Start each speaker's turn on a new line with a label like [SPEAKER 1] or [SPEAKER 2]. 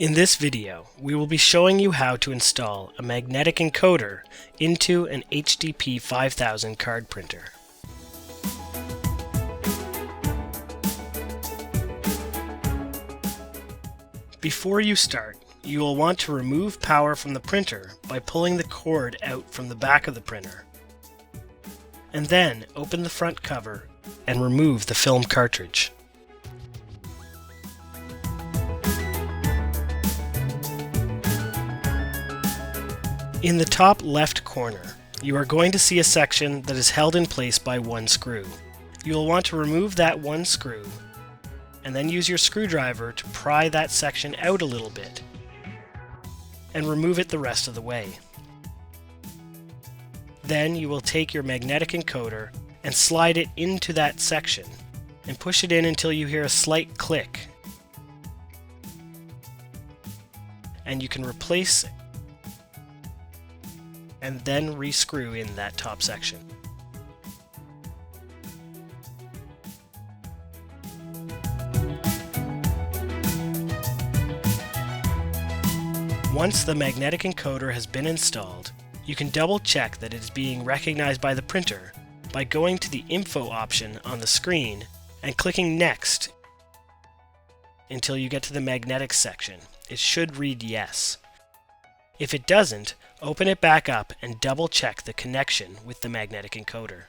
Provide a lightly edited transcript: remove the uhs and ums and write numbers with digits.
[SPEAKER 1] In this video, we will be showing you how to install a magnetic encoder into an HDP5000 card printer. Before you start, you will want to remove power from the printer by pulling the cord out from the back of the printer. And then open the front cover and remove the film cartridge. In the top left corner, you are going to see a section that is held in place by one screw. You will want to remove that one screw and then use your screwdriver to pry that section out a little bit and remove it the rest of the way. Then you will take your magnetic encoder and slide it into that section and push it in until you hear a slight click. And you can replace and then re-screw in that top section. Once the magnetic encoder has been installed, you can double check that it is being recognized by the printer by going to the info option on the screen and clicking next until you get to the magnetic section. It should read yes. If it doesn't, open it back up and double check the connection with the magnetic encoder.